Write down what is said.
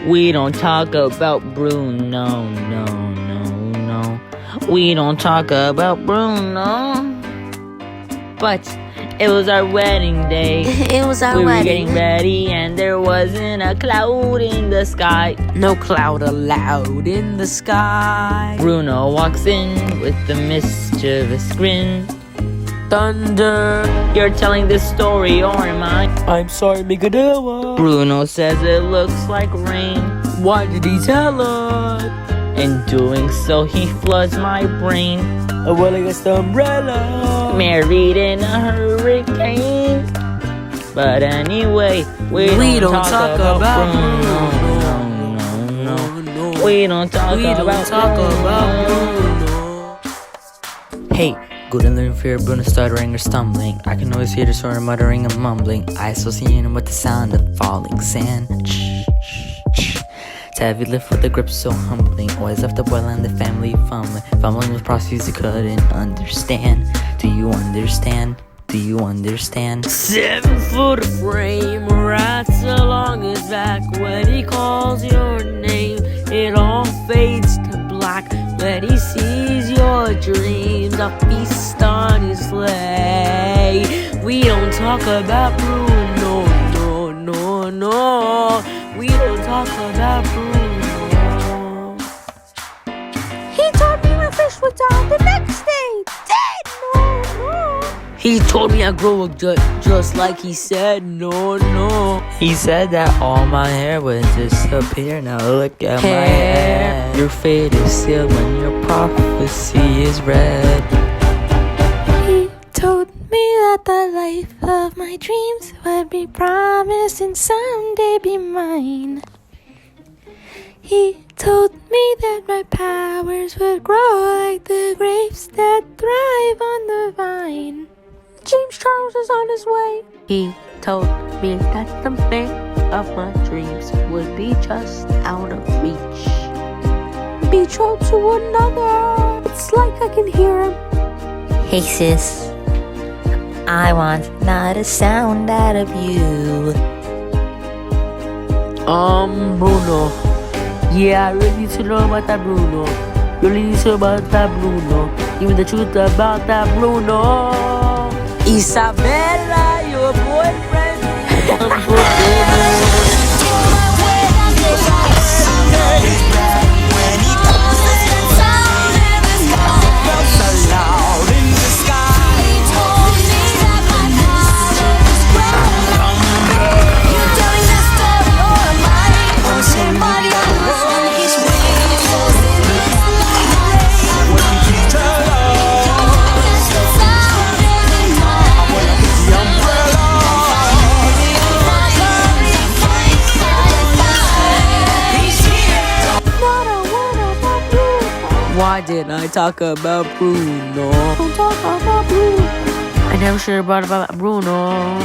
We don't talk about Bruno, no. We don't talk about Bruno. But it was our wedding day. It was our wedding. wedding. We were getting ready and there wasn't a cloud in the sky. No cloud allowed in the sky. Bruno walks in with a mischievous grin. Thunder. You're telling this story or am I? I'm sorry, Migadoa. Bruno says it looks like rain. Why did he tell us? In doing so, he floods my brain. Well, I guess the umbrella. Married in a hurricane. But anyway, we don't talk about Bruno. No. We don't talk about Bruno. Hey, good and learn fear, Bruno stuttering or stumbling. I can always hear the sort of muttering and mumbling. I associate him with the sound of falling sand. To heavy lift with the grip so humbling. Always left the well and the family fumbling with processes he couldn't understand. Do you understand? 7 foot frame rats along his back. When he calls your name, it all fades to black. When he sees your dreams, a feast on his sleigh. We don't talk about Bruno, no. We don't talk about Bruno. He told me my fish would die the next day. Dead, no. He told me I grow up just like he said, no. He said that all my hair would disappear. Now look at my head. Your fate is sealed when your prophecy is read. He told me that the life of my dreams would be promised and someday be mine. He told me that my powers would grow like the grapes that thrive on the vine. James Charles is on his way. He told me that the man of my dreams would be just out of reach. Betrothed to another. It's like I can hear him. Hey sis, I want not a sound out of you. Bruno. Yeah, I really need to know about that Bruno. Really need to know about that Bruno. Give me the truth about that Bruno. Isabella, your boyfriend. Why didn't I talk about Bruno? Don't talk about Bruno. I never should have brought about Bruno.